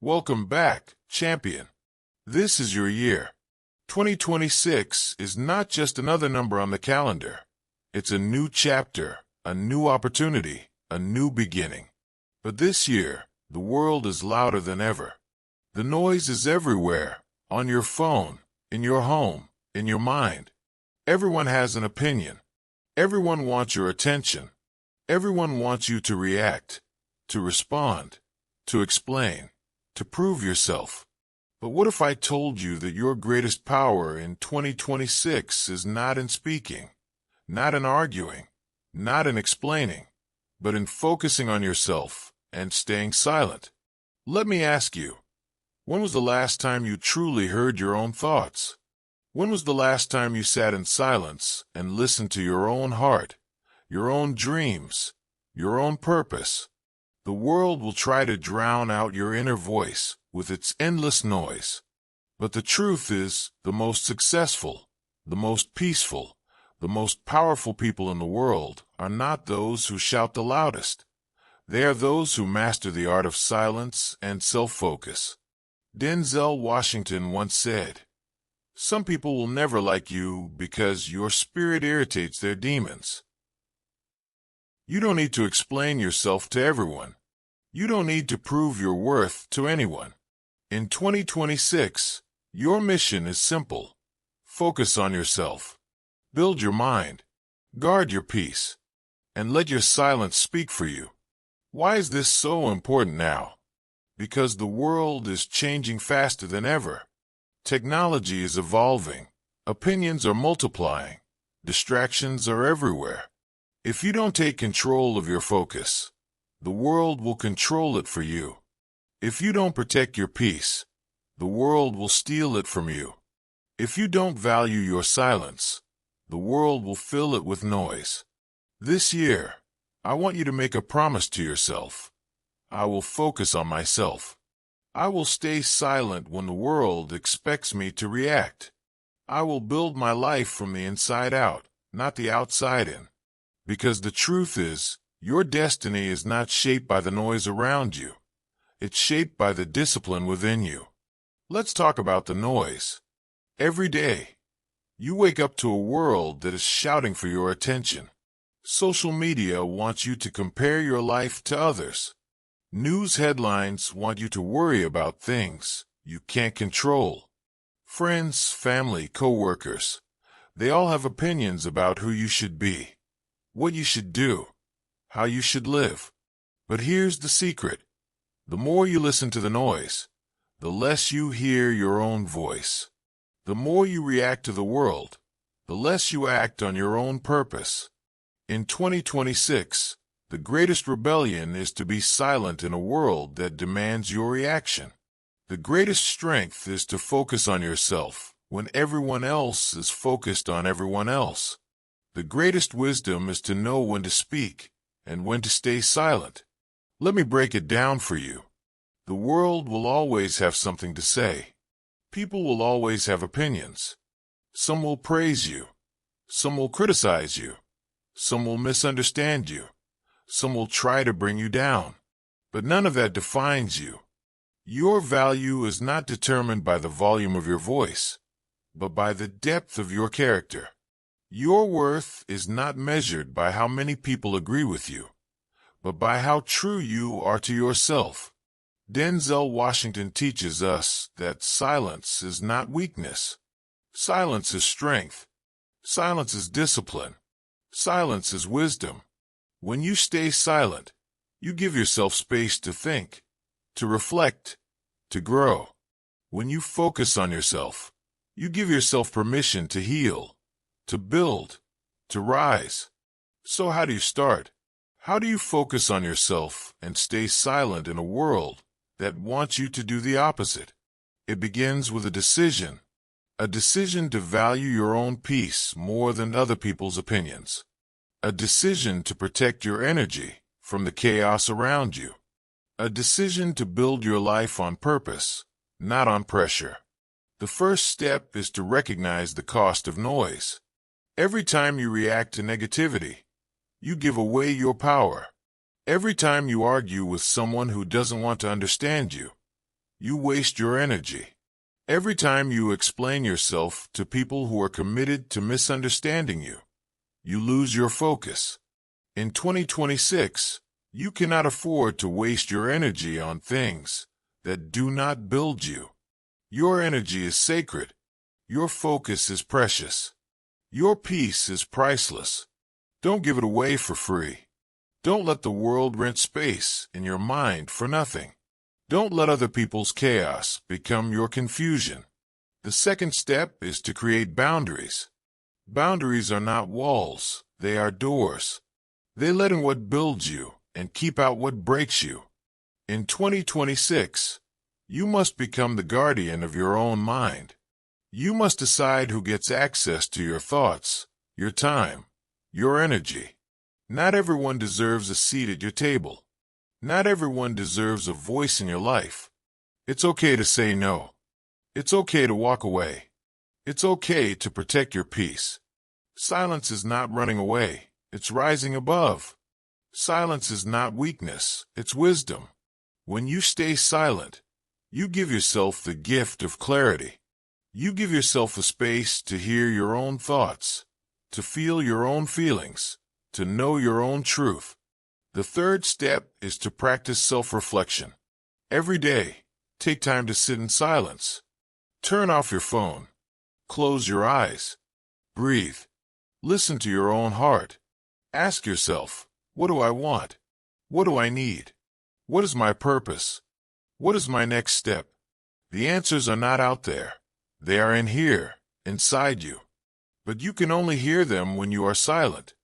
Welcome back, champion. This is your year. 2026 is not just another number on the calendar. It's a new chapter, a new opportunity, a new beginning. But this year, the world is louder than ever. The noise is everywhere, on your phone, in your home, in your mind. Everyone has an opinion. Everyone wants your attention. Everyone wants you to react, to respond, to explain, to prove yourself. But what if I told you that your greatest power in 2026 is not in speaking, not in arguing, not in explaining, but in focusing on yourself and staying silent? Let me ask you, when was the last time you truly heard your own thoughts? When was the last time you sat in silence and listened to your own heart, your own dreams, your own purpose? The world will try to drown out your inner voice with its endless noise. But the truth is, the most successful, the most peaceful, the most powerful people in the world are not those who shout the loudest. They are those who master the art of silence and self-focus. Denzel Washington once said, "Some people will never like you because your spirit irritates their demons." You don't need to explain yourself to everyone. You don't need to prove your worth to anyone. In 2026, your mission is simple. Focus on yourself. Build your mind. Guard your peace. And let your silence speak for you. Why is this so important now? Because the world is changing faster than ever. Technology is evolving. Opinions are multiplying. Distractions are everywhere. If you don't take control of your focus, the world will control it for you. If you don't protect your peace, the world will steal it from you. If you don't value your silence, the world will fill it with noise. This year, I want you to make a promise to yourself. I will focus on myself. I will stay silent when the world expects me to react. I will build my life from the inside out, not the outside in. Because the truth is, your destiny is not shaped by the noise around you. It's shaped by the discipline within you. Let's talk about the noise. Every day, you wake up to a world that is shouting for your attention. Social media wants you to compare your life to others. News headlines want you to worry about things you can't control. Friends, family, co-workers, they all have opinions about who you should be, what you should do, how you should live. But here's the secret. The more you listen to the noise, the less you hear your own voice. The more you react to the world, the less you act on your own purpose. In 2026, the greatest rebellion is to be silent in a world that demands your reaction. The greatest strength is to focus on yourself when everyone else is focused on everyone else. The greatest wisdom is to know when to speak and when to stay silent. Let me break it down for you. The world will always have something to say. People will always have opinions. Some will praise you. Some will criticize you. Some will misunderstand you. Some will try to bring you down. But none of that defines you. Your value is not determined by the volume of your voice, but by the depth of your character. Your worth is not measured by how many people agree with you, but by how true you are to yourself. Denzel Washington teaches us that silence is not weakness. Silence is strength. Silence is discipline. Silence is wisdom. When you stay silent, you give yourself space to think, to reflect, to grow. When you focus on yourself, you give yourself permission to heal, to build, to rise. So how do you start? How do you focus on yourself and stay silent in a world that wants you to do the opposite? It begins with a decision to value your own peace more than other people's opinions, a decision to protect your energy from the chaos around you, a decision to build your life on purpose, not on pressure. The first step is to recognize the cost of noise. Every time you react to negativity, you give away your power. Every time you argue with someone who doesn't want to understand you, You waste your energy. Every time you explain yourself to people who are committed to misunderstanding you, you lose your focus. In 2026, you cannot afford to waste your energy on things that do not build you. Your energy is sacred. Your focus is precious. Your peace is priceless. Don't give it away for free. Don't let the world rent space in your mind for nothing. Don't let other people's chaos become your confusion. The second step is to create boundaries. Boundaries are not walls, they are doors. They let in what builds you and keep out what breaks you. In 2026, you must become the guardian of your own mind. You must decide who gets access to your thoughts, your time, your energy. Not everyone deserves a seat at your table. Not everyone deserves a voice in your life. It's okay to say no. It's okay to walk away. It's okay to protect your peace. Silence is not running away, it's rising above. Silence is not weakness, it's wisdom. When you stay silent, you give yourself the gift of clarity. You give yourself a space to hear your own thoughts, to feel your own feelings, to know your own truth. The third step is to practice self-reflection. Every day, take time to sit in silence. Turn off your phone. Close your eyes. Breathe. Listen to your own heart. Ask yourself, what do I want? What do I need? What is my purpose? What is my next step? The answers are not out there. They are in here, inside you. But you can only hear them when you are silent.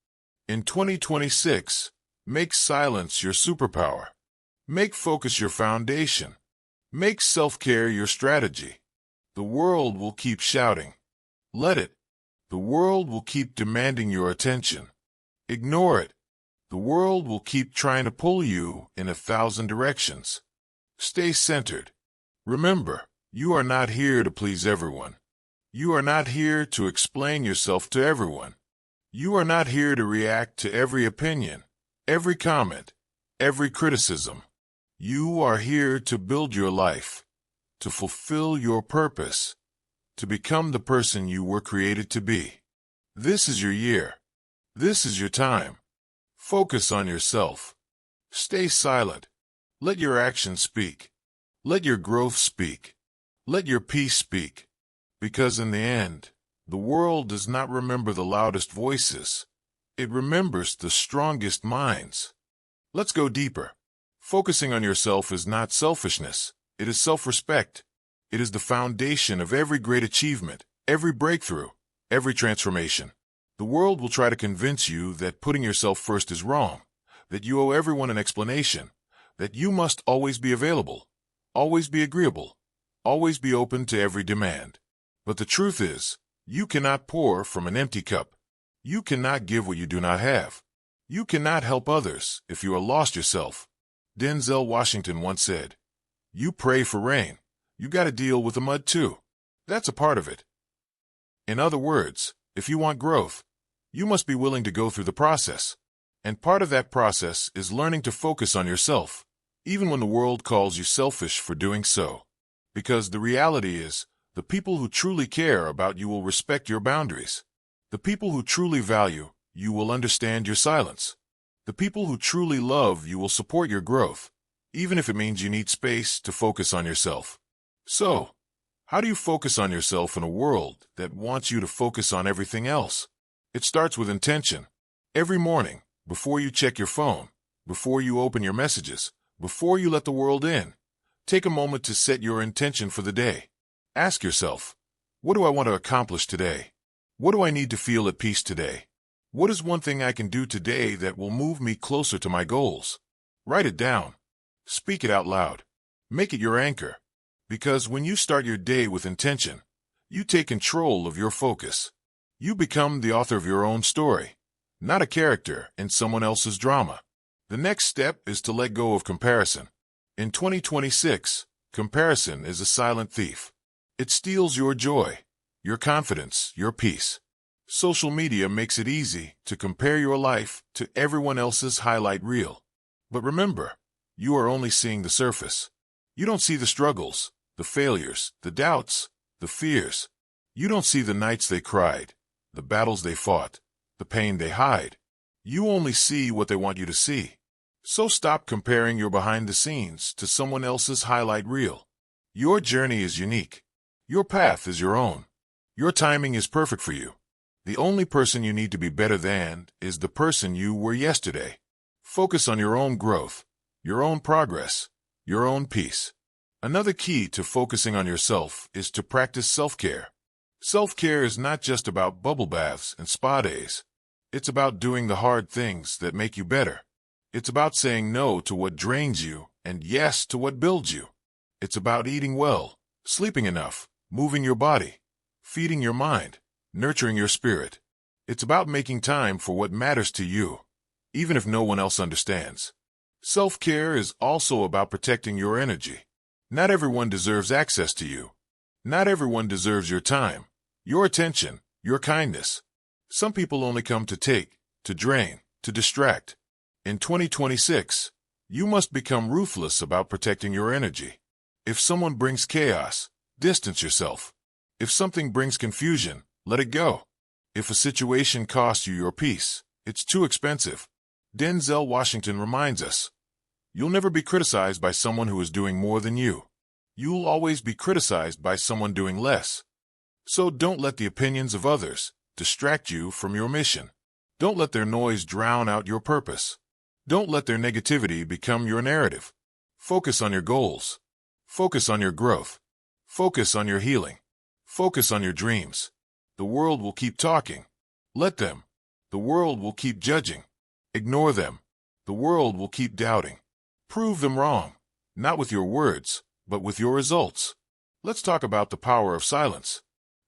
In 2026, make silence your superpower. Make focus your foundation. Make self-care your strategy. The world will keep shouting. Let it. The world will keep demanding your attention. Ignore it. The world will keep trying to pull you in 1,000 directions. Stay centered. Remember, you are not here to please everyone. You are not here to explain yourself to everyone. You are not here to react to every opinion, every comment, every criticism. You are here to build your life, to fulfill your purpose, to become the person you were created to be. This is your year. This is your time. Focus on yourself. Stay silent. Let your actions speak. Let your growth speak. Let your peace speak. Because in the end, the world does not remember the loudest voices. It remembers the strongest minds. Let's go deeper. Focusing on yourself is not selfishness. It is self-respect. It is the foundation of every great achievement, every breakthrough, every transformation. The world will try to convince you that putting yourself first is wrong, that you owe everyone an explanation, that you must always be available, always be agreeable, always be open to every demand. But the truth is, you cannot pour from an empty cup. You cannot give what you do not have. You cannot help others if you are lost yourself. Denzel Washington once said, "You pray for rain. You got to deal with the mud too. That's a part of it." In other words, if you want growth, you must be willing to go through the process. And part of that process is learning to focus on yourself, even when the world calls you selfish for doing so. Because the reality is, the people who truly care about you will respect your boundaries. The people who truly value you will understand your silence. The people who truly love you will support your growth, even if it means you need space to focus on yourself. So, how do you focus on yourself in a world that wants you to focus on everything else? It starts with intention. Every morning, before you check your phone, before you open your messages, before you let the world in, take a moment to set your intention for the day. Ask yourself, what do I want to accomplish today? What do I need to feel at peace today? What is one thing I can do today that will move me closer to my goals? Write it down. Speak it out loud. Make it your anchor. Because when you start your day with intention, you take control of your focus. You become the author of your own story, not a character in someone else's drama. The next step is to let go of comparison. In 2026, comparison is a silent thief. It steals your joy, your confidence, your peace. Social media makes it easy to compare your life to everyone else's highlight reel. But remember, you are only seeing the surface. You don't see the struggles, the failures, the doubts, the fears. You don't see the nights they cried, the battles they fought, the pain they hide. You only see what they want you to see. So stop comparing your behind the scenes to someone else's highlight reel. Your journey is unique. Your path is your own. Your timing is perfect for you. The only person you need to be better than is the person you were yesterday. Focus on your own growth, your own progress, your own peace. Another key to focusing on yourself is to practice self-care. Self-care is not just about bubble baths and spa days. It's about doing the hard things that make you better. It's about saying no to what drains you and yes to what builds you. It's about eating well, sleeping enough, moving your body, feeding your mind, nurturing your spirit. It's about making time for what matters to you, even if no one else understands. Self-care is also about protecting your energy. Not everyone deserves access to you. Not everyone deserves your time, your attention, your kindness. Some people only come to take, to drain, to distract. In 2026, you must become ruthless about protecting your energy. If someone brings chaos, distance yourself. If something brings confusion, let it go. If a situation costs you your peace, it's too expensive. Denzel Washington reminds us, you'll never be criticized by someone who is doing more than you. You'll always be criticized by someone doing less. So don't let the opinions of others distract you from your mission. Don't let their noise drown out your purpose. Don't let their negativity become your narrative. Focus on your goals. Focus on your growth. Focus on your healing. Focus on your dreams. The world will keep talking. Let them. The world will keep judging. Ignore them. The world will keep doubting. Prove them wrong, not with your words, but with your results. Let's talk about the power of silence.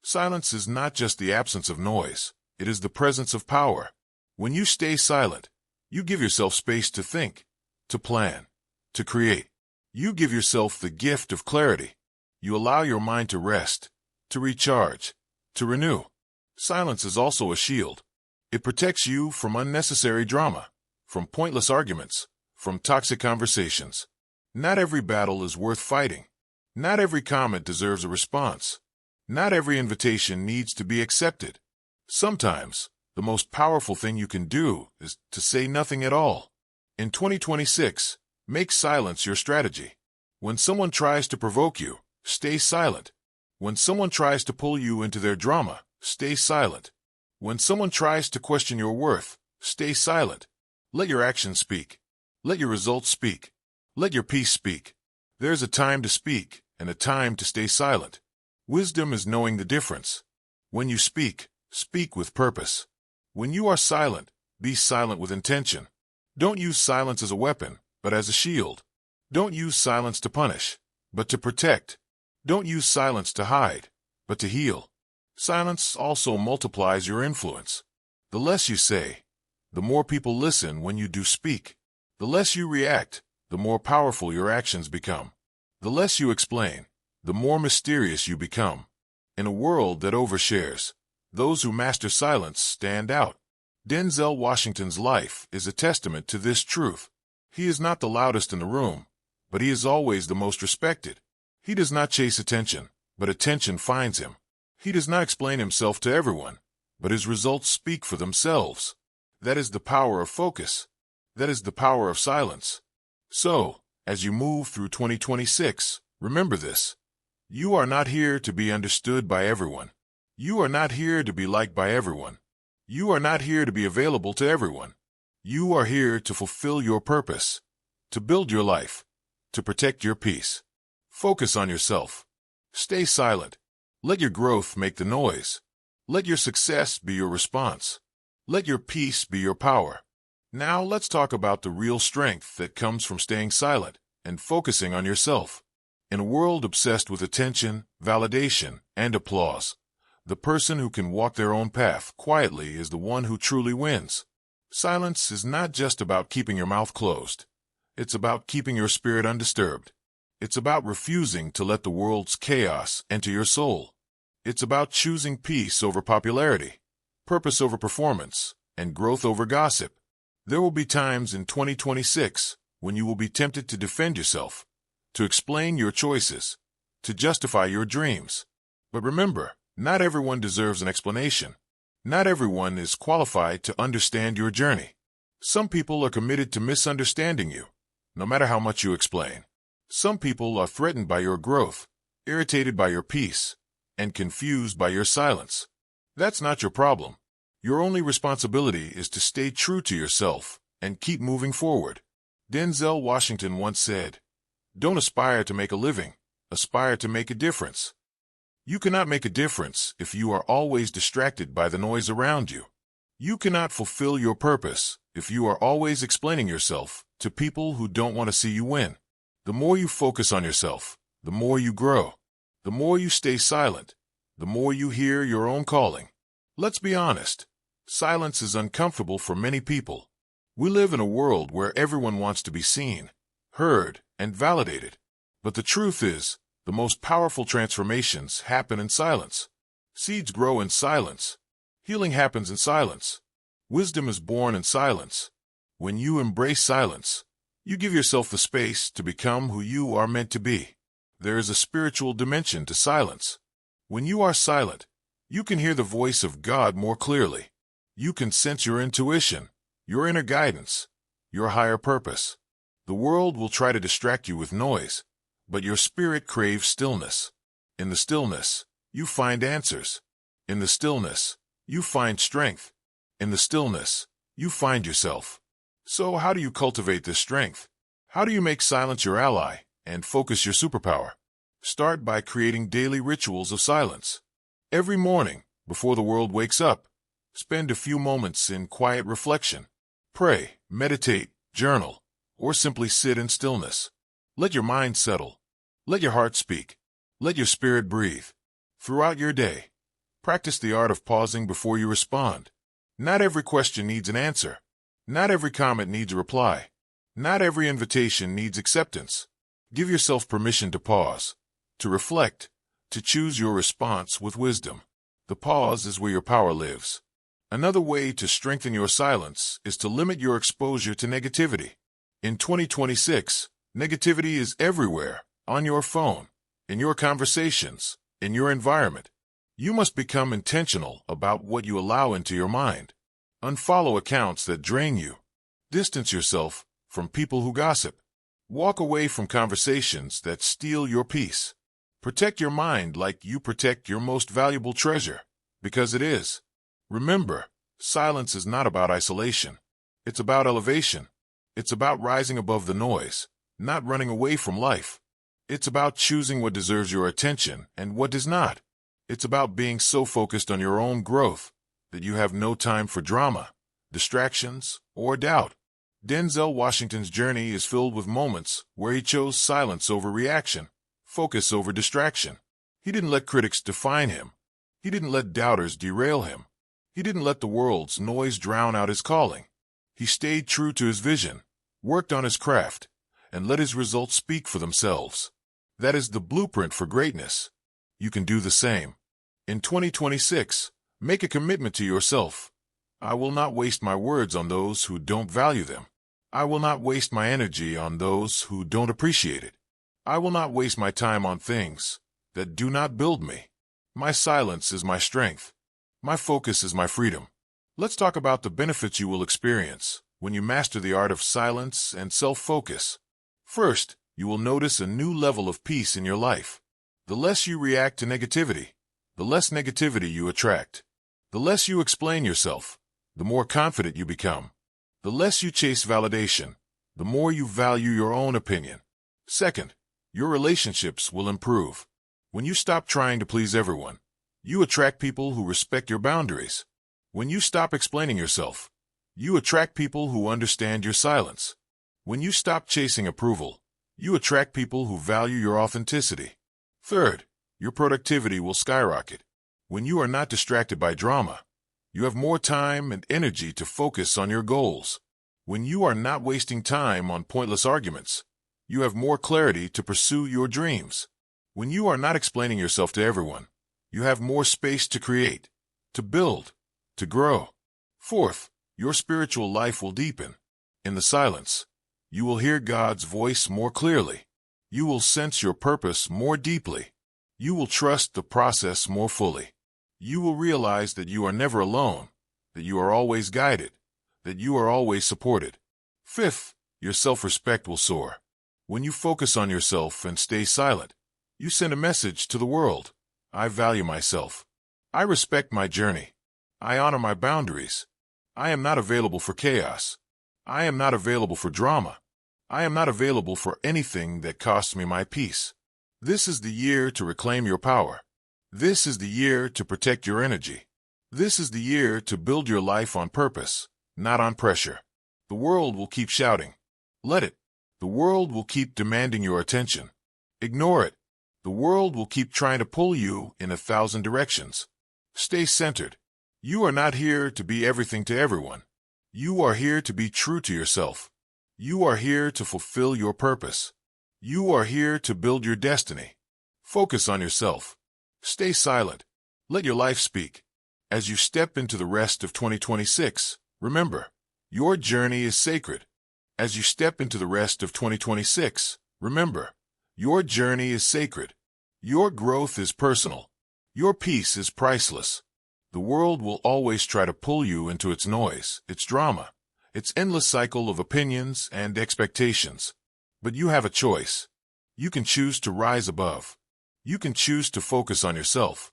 Silence is not just the absence of noise. It is the presence of power. When you stay silent, you give yourself space to think, to plan, to create. You give yourself the gift of clarity. You allow your mind to rest, to recharge, to renew. Silence is also a shield. It protects you from unnecessary drama, from pointless arguments, from toxic conversations. Not every battle is worth fighting. Not every comment deserves a response. Not every invitation needs to be accepted. Sometimes, the most powerful thing you can do is to say nothing at all. In 2026, make silence your strategy. When someone tries to provoke you, stay silent. When someone tries to pull you into their drama, stay silent. When someone tries to question your worth, stay silent. Let your actions speak. Let your results speak. Let your peace speak. There's a time to speak and a time to stay silent. Wisdom is knowing the difference. When you speak, speak with purpose. When you are silent, be silent with intention. Don't use silence as a weapon, but as a shield. Don't use silence to punish, but to protect. Don't use silence to hide, but to heal. Silence also multiplies your influence. The less you say, the more people listen when you do speak. The less you react, the more powerful your actions become. The less you explain, the more mysterious you become. In a world that overshares, those who master silence stand out. Denzel Washington's life is a testament to this truth. He is not the loudest in the room, but he is always the most respected. He does not chase attention, but attention finds him. He does not explain himself to everyone, but his results speak for themselves. That is the power of focus. That is the power of silence. So, as you move through 2026, remember this. You are not here to be understood by everyone. You are not here to be liked by everyone. You are not here to be available to everyone. You are here to fulfill your purpose, to build your life, to protect your peace. Focus on yourself. Stay silent. Let your growth make the noise. Let your success be your response. Let your peace be your power. Now let's talk about the real strength that comes from staying silent and focusing on yourself. In a world obsessed with attention, validation, and applause, the person who can walk their own path quietly is the one who truly wins. Silence is not just about keeping your mouth closed. It's about keeping your spirit undisturbed. It's about refusing to let the world's chaos enter your soul. It's about choosing peace over popularity, purpose over performance, and growth over gossip. There will be times in 2026 when you will be tempted to defend yourself, to explain your choices, to justify your dreams. But remember, not everyone deserves an explanation. Not everyone is qualified to understand your journey. Some people are committed to misunderstanding you, no matter how much you explain. Some people are threatened by your growth, irritated by your peace, and confused by your silence. That's not your problem. Your only responsibility is to stay true to yourself and keep moving forward. Denzel Washington once said, "Don't aspire to make a living, aspire to make a difference." You cannot make a difference if you are always distracted by the noise around you. You cannot fulfill your purpose if you are always explaining yourself to people who don't want to see you win. The more you focus on yourself, the more you grow. The more you stay silent, the more you hear your own calling. Let's be honest. Silence is uncomfortable for many people. We live in a world where everyone wants to be seen, heard, and validated. But the truth is, the most powerful transformations happen in silence. Seeds grow in silence. Healing happens in silence. Wisdom is born in silence. When you embrace silence, you give yourself the space to become who you are meant to be. There is a spiritual dimension to silence. When you are silent, you can hear the voice of God more clearly. You can sense your intuition, your inner guidance, your higher purpose. The world will try to distract you with noise, but your spirit craves stillness. In the stillness, you find answers. In the stillness, you find strength. In the stillness, you find yourself. So how do you cultivate this strength? How do you make silence your ally and focus your superpower? Start by creating daily rituals of silence. Every morning, before the world wakes up, spend a few moments in quiet reflection. Pray, meditate, journal, or simply sit in stillness. Let your mind settle. Let your heart speak. Let your spirit breathe. Throughout your day, practice the art of pausing before you respond. Not every question needs an answer. Not every comment needs a reply. Not every invitation needs acceptance. Give yourself permission to pause, to reflect, to choose your response with wisdom. The pause is where your power lives. Another way to strengthen your silence is to limit your exposure to negativity. In 2026, negativity is everywhere, on your phone, in your conversations, in your environment. You must become intentional about what you allow into your mind. Unfollow accounts that drain you. Distance yourself from people who gossip. Walk away from conversations that steal your peace. Protect your mind like you protect your most valuable treasure, because it is. Remember, silence is not about isolation. It's about elevation. It's about rising above the noise, not running away from life. It's about choosing what deserves your attention and what does not. It's about being so focused on your own growth that you have no time for drama, distractions, or doubt. Denzel Washington's journey is filled with moments where he chose silence over reaction, focus over distraction. He didn't let critics define him. He didn't let doubters derail him. He didn't let the world's noise drown out his calling. He stayed true to his vision, worked on his craft, and let his results speak for themselves. That is the blueprint for greatness. You can do the same. In 2026, make a commitment to yourself. I will not waste my words on those who don't value them. I will not waste my energy on those who don't appreciate it. I will not waste my time on things that do not build me. My silence is my strength. My focus is my freedom. Let's talk about the benefits you will experience when you master the art of silence and self-focus. First, you will notice a new level of peace in your life. The less you react to negativity, the less negativity you attract. The less you explain yourself, the more confident you become. The less you chase validation, the more you value your own opinion. Second, your relationships will improve. When you stop trying to please everyone, you attract people who respect your boundaries. When you stop explaining yourself, you attract people who understand your silence. When you stop chasing approval, you attract people who value your authenticity. Third, your productivity will skyrocket. When you are not distracted by drama, you have more time and energy to focus on your goals. When you are not wasting time on pointless arguments, you have more clarity to pursue your dreams. When you are not explaining yourself to everyone, you have more space to create, to build, to grow. Fourth, your spiritual life will deepen. In the silence, you will hear God's voice more clearly. You will sense your purpose more deeply. You will trust the process more fully. You will realize that you are never alone, that you are always guided, that you are always supported. Fifth, your self-respect will soar. When you focus on yourself and stay silent, you send a message to the world. I value myself. I respect my journey. I honor my boundaries. I am not available for chaos. I am not available for drama. I am not available for anything that costs me my peace. This is the year to reclaim your power. This is the year to protect your energy. This is the year to build your life on purpose, not on pressure. The world will keep shouting. Let it. The world will keep demanding your attention. Ignore it. The world will keep trying to pull you in 1,000 directions. Stay centered. You are not here to be everything to everyone. You are here to be true to yourself. You are here to fulfill your purpose. You are here to build your destiny. Focus on yourself. Stay silent. Let your life speak. As you step into the rest of 2026, remember, your journey is sacred. As you step into the rest of 2026, remember, your journey is sacred. Your growth is personal. Your peace is priceless. The world will always try to pull you into its noise, its drama, its endless cycle of opinions and expectations. But you have a choice. You can choose to rise above. You can choose to focus on yourself.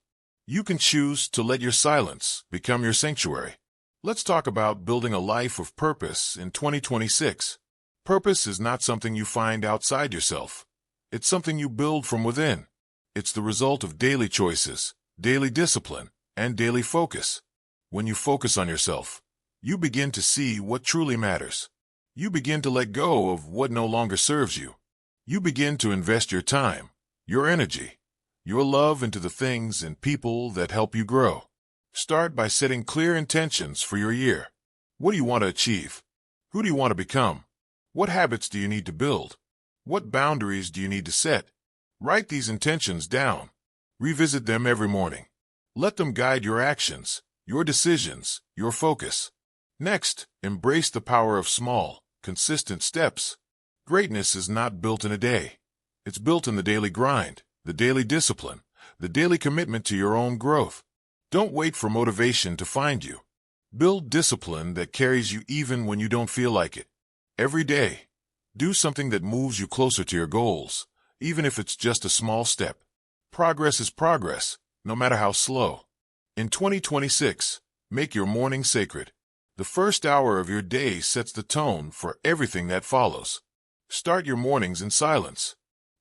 You can choose to let your silence become your sanctuary. Let's talk about building a life of purpose in 2026. Purpose is not something you find outside yourself. It's something you build from within. It's the result of daily choices, daily discipline, and daily focus. When you focus on yourself, you begin to see what truly matters. You begin to let go of what no longer serves you. You begin to invest your time, your energy, your love into the things and people that help you grow. Start by setting clear intentions for your year. What do you want to achieve? Who do you want to become? What habits do you need to build? What boundaries do you need to set? Write these intentions down. Revisit them every morning. Let them guide your actions, your decisions, your focus. Next, embrace the power of small, consistent steps. Greatness is not built in a day. It's built in the daily grind, the daily discipline, the daily commitment to your own growth. Don't wait for motivation to find you. Build discipline that carries you even when you don't feel like it. Every day, do something that moves you closer to your goals, even if it's just a small step. Progress is progress, no matter how slow. In 2026, make your morning sacred. The first hour of your day sets the tone for everything that follows. Start your mornings in silence.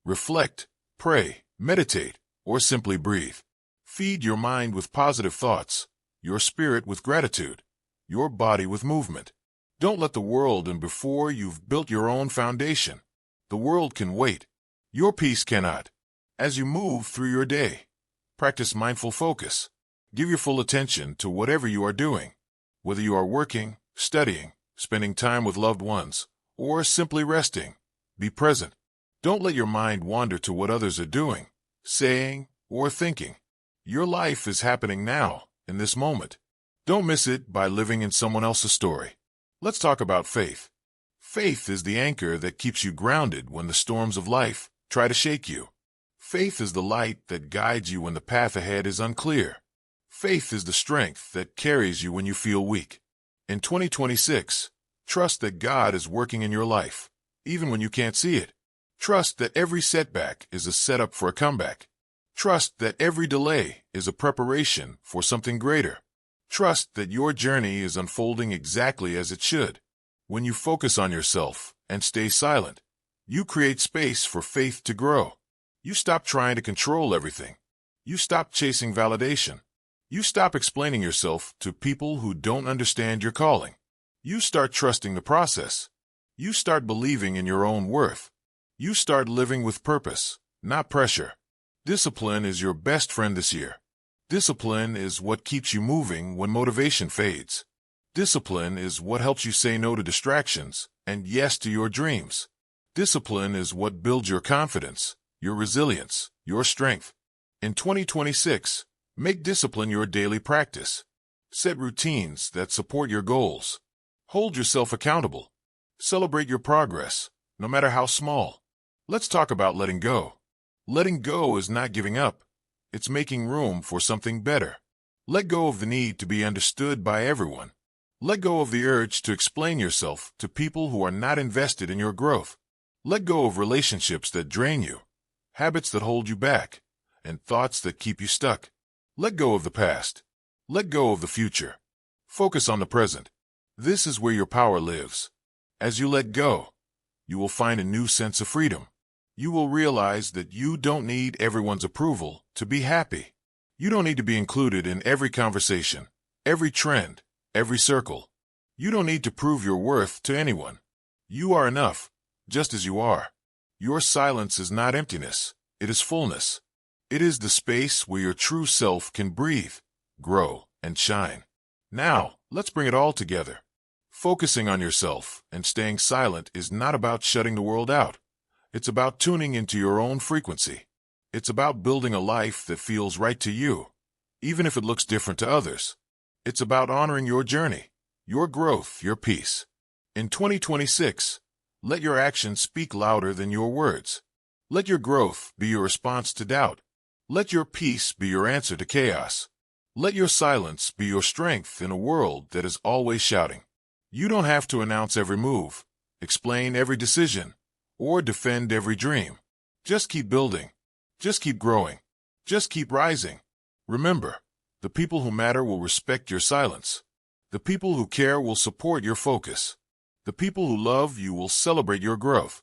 Reflect, pray, meditate, or simply breathe. Feed your mind with positive thoughts, your spirit with gratitude, your body with movement. Don't let the world in before you've built your own foundation. The world can wait. Your peace cannot. As you move through your day, practice mindful focus. Give your full attention to whatever you are doing. Whether you are working, studying, spending time with loved ones, or simply resting, be present. Don't let your mind wander to what others are doing, saying, or thinking. Your life is happening now, in this moment. Don't miss it by living in someone else's story. Let's talk about faith. Faith is the anchor that keeps you grounded when the storms of life try to shake you. Faith is the light that guides you when the path ahead is unclear. Faith is the strength that carries you when you feel weak. In 2026, trust that God is working in your life, even when you can't see it. Trust that every setback is a setup for a comeback. Trust that every delay is a preparation for something greater. Trust that your journey is unfolding exactly as it should. When you focus on yourself and stay silent, you create space for faith to grow. You stop trying to control everything. You stop chasing validation. You stop explaining yourself to people who don't understand your calling. You start trusting the process. You start believing in your own worth. You start living with purpose, not pressure. Discipline is your best friend this year. Discipline is what keeps you moving when motivation fades. Discipline is what helps you say no to distractions and yes to your dreams. Discipline is what builds your confidence, your resilience, your strength. In 2026, make discipline your daily practice. Set routines that support your goals. Hold yourself accountable. Celebrate your progress, no matter how small. Let's talk about letting go. Letting go is not giving up. It's making room for something better. Let go of the need to be understood by everyone. Let go of the urge to explain yourself to people who are not invested in your growth. Let go of relationships that drain you, habits that hold you back, and thoughts that keep you stuck. Let go of the past. Let go of the future. Focus on the present. This is where your power lives. As you let go, you will find a new sense of freedom. You will realize that you don't need everyone's approval to be happy. You don't need to be included in every conversation, every trend, every circle. You don't need to prove your worth to anyone. You are enough, just as you are. Your silence is not emptiness. It is fullness. It is the space where your true self can breathe, grow, and shine. Now, let's bring it all together. Focusing on yourself and staying silent is not about shutting the world out. It's about tuning into your own frequency. It's about building a life that feels right to you, even if it looks different to others. It's about honoring your journey, your growth, your peace. In 2026, let your actions speak louder than your words. Let your growth be your response to doubt. Let your peace be your answer to chaos. Let your silence be your strength in a world that is always shouting. You don't have to announce every move, explain every decision, or defend every dream. Just keep building. Just keep growing. Just keep rising. Remember, the people who matter will respect your silence. The people who care will support your focus. The people who love you will celebrate your growth.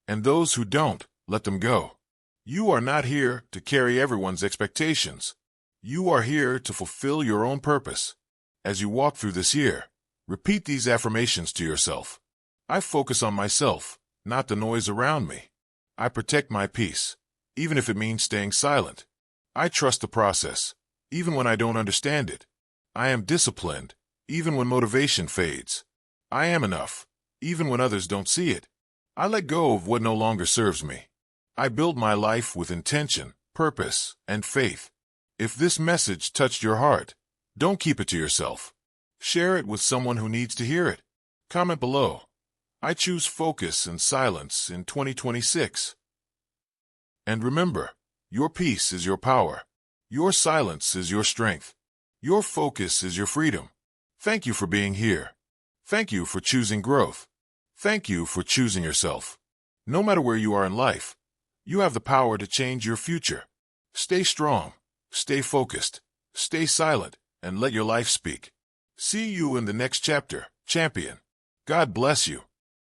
And those who don't, let them go. You are not here to carry everyone's expectations. You are here to fulfill your own purpose. As you walk through this year, repeat these affirmations to yourself. I focus on myself, not the noise around me. I protect my peace, even if it means staying silent. I trust the process, even when I don't understand it. I am disciplined, even when motivation fades. I am enough, even when others don't see it. I let go of what no longer serves me. I build my life with intention, purpose, and faith. If this message touched your heart, don't keep it to yourself. Share it with someone who needs to hear it. Comment below. I choose focus and silence in 2026. And remember, your peace is your power. Your silence is your strength. Your focus is your freedom. Thank you for being here. Thank you for choosing growth. Thank you for choosing yourself. No matter where you are in life, you have the power to change your future. Stay strong, stay focused, stay silent, and let your life speak. See you in the next chapter, champion. God bless you.